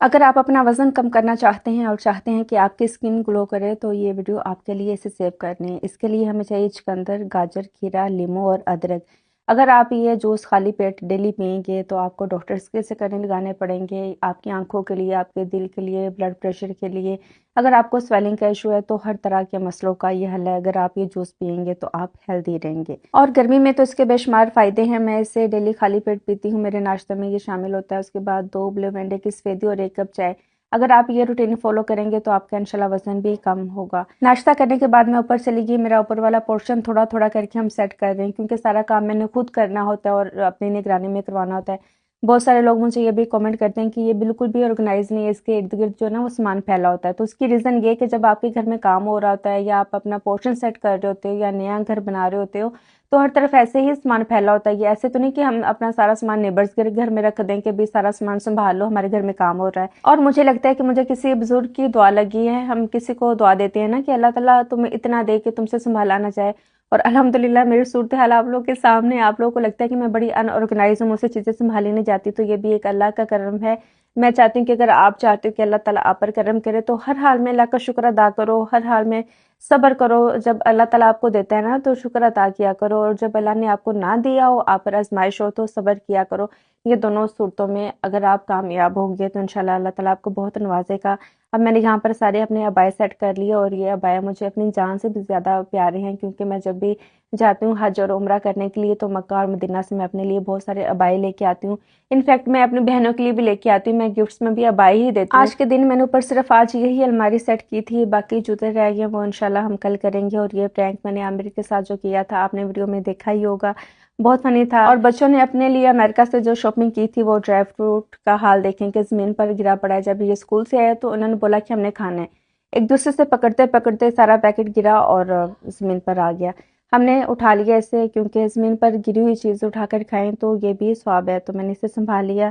اگر آپ اپنا وزن کم کرنا چاہتے ہیں اور چاہتے ہیں کہ آپ کی اسکن گلو کرے تو یہ ویڈیو آپ کے لیے اسے سیو کرنے ہیں۔ اس کے لیے ہمیں چاہیے چقندر، گاجر، کھیرا، لیمو اور ادرک۔ اگر آپ یہ جوس خالی پیٹ ڈیلی پئیں گے تو آپ کو ڈاکٹرز کے سکرین لگانے پڑیں گے، آپ کی آنکھوں کے لیے، آپ کے دل کے لیے، بلڈ پریشر کے لیے۔ اگر آپ کو سویلنگ کا ایشو ہے تو ہر طرح کے مسئلوں کا یہ حل ہے۔ اگر آپ یہ جوس پئیں گے تو آپ ہیلدی رہیں گے، اور گرمی میں تو اس کے بے شمار فائدے ہیں۔ میں اسے ڈیلی خالی پیٹ پیتی ہوں، میرے ناشتے میں یہ شامل ہوتا ہے۔ اس کے بعد 2 بلیو انڈے کی سفیدی اور 1 کپ چائے۔ اگر آپ یہ روٹین فالو کریں گے تو آپ کا انشاءاللہ وزن بھی کم ہوگا۔ ناشتہ کرنے کے بعد میں اوپر چلی گئی، میرا اوپر والا پورشن تھوڑا تھوڑا کر کے ہم سیٹ کر رہے ہیں، کیونکہ سارا کام میں نے خود کرنا ہوتا ہے اور اپنی نگرانی میں کروانا ہوتا ہے۔ بہت سارے لوگ مجھے یہ بھی کامنٹ کرتے ہیں کہ یہ بالکل بھی آرگنائز نہیں ہے، اس کے ارد گرد جو ہے نا وہ سامان پھیلا ہوتا ہے۔ تو اس کی ریزن یہ کہ جب آپ کے گھر میں کام ہو رہا ہوتا ہے یا آپ اپنا پورشن سیٹ کر رہے ہوتے ہو یا نیا گھر بنا رہے ہوتے ہو تو ہر طرف ایسے ہی سامان پھیلا ہوتا ہے۔ یہ ایسے تو نہیں کہ ہم اپنا سارا سامان نیبرز کے گھر میں رکھ دیں کہ بھی سارا سامان سنبھال لو، ہمارے گھر میں کام ہو رہا ہے۔ اور مجھے لگتا ہے کہ مجھے کسی بزرگ کی دعا لگی ہے، ہم کسی کو دعا دیتے ہیں نا کہ اللہ تعالیٰ تمہیں اتنا دے کہ تم سے سنبھالا نہ جائے، اور الحمدللہ میری صورتحال آپ لوگوں کے سامنے، آپ لوگوں کو لگتا ہے کہ میں بڑی ان آرگنائز ہوں، مجھ سے چیزیں سنبھالی نہیں جاتی، تو یہ بھی ایک اللہ کا کرم ہے۔ میں چاہتی ہوں کہ اگر آپ چاہتے ہو کہ اللہ تعالیٰ آپ پر کرم کرے تو ہر حال میں اللہ کا شکر ادا کرو، ہر حال میں صبر کرو۔ جب اللہ تعالیٰ آپ کو دیتا ہے نا تو شکر ادا کیا کرو، اور جب اللہ نے آپ کو نہ دیا ہو، آپ پر آزمائش ہو، تو صبر کیا کرو۔ یہ دونوں صورتوں میں اگر آپ کامیاب ہوں گے تو انشاءاللہ اللہ تعالیٰ آپ کو بہت نوازے گا۔ اب میں نے یہاں پر سارے اپنے عبائے سیٹ کر لیے، اور یہ عبائے مجھے اپنی جان سے بھی زیادہ پیارے ہیں، کیونکہ میں جب بھی جاتی ہوں حج اور عمرہ کرنے کے لیے تو مکہ اور مدینہ سے میں اپنے لیے بہت سارے عبائے لے کے آتی ہوں۔ انفیکٹ میں اپنی بہنوں کے لیے بھی لے کے آتی ہوں، میں گفٹس میں بھی عبائے ہی دیتی ہوں۔ آج کے دن میں نے اوپر صرف آج یہی الماری سیٹ کی تھی، باقی جوتے رہ گئے وہ انشاءاللہ ہم کل کریں گے۔ اور یہ پرینک میں نے عامر کے ساتھ جو کیا تھا آپ نے ویڈیو میں دیکھا ہی ہوگا، بہت فنی تھا۔ اور بچوں نے اپنے لیے امریکہ سے جو شاپنگ کی تھی وہ ڈرائی فروٹ کا حال دیکھیں کہ زمین پر گرا پڑا ہے۔ جب یہ اسکول سے آئے تو انہوں نے بولا کہ ہم نے کھانا ہے، ایک دوسرے سے پکڑتے پکڑتے سارا پیکٹ گرا اور زمین پر آ گیا۔ ہم نے اٹھا لیا اسے، کیونکہ زمین پر گری ہوئی چیز اٹھا کر کھائیں تو یہ بھی ثواب ہے، تو میں نے اسے سنبھال لیا۔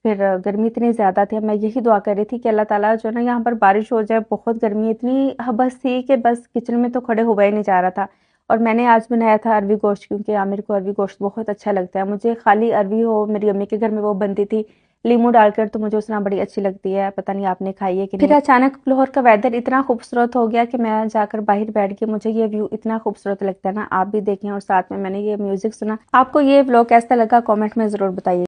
پھر گرمی اتنی زیادہ تھی، میں یہی دعا کر رہی تھی کہ اللہ تعالیٰ جو نا یہاں پر بارش ہو جائے، بہت گرمی اتنی حبس تھی کہ بس کچن میں تو کھڑے ہوا ہی نہیں جا رہا تھا۔ اور میں نے آج بنایا تھا اروی گوشت، کیونکہ عامر کو اروی گوشت بہت اچھا لگتا ہے۔ مجھے خالی اروی ہو، میری امی کے گھر میں وہ بنتی تھی لیمو ڈال کر، تو مجھے اس طرح بڑی اچھی لگتی ہے، پتہ نہیں آپ نے کھائی ہے کہ نہیں۔ پھر اچانک لاہور کا ویدر اتنا خوبصورت ہو گیا کہ میں جا کر باہر بیٹھ کے، مجھے یہ ویو اتنا خوبصورت لگتا ہے نا، آپ بھی دیکھیں۔ اور ساتھ میں نے یہ میوزک سنا۔ آپ کو یہ ولاگ کیسا لگا کامنٹ میں ضرور بتائیے۔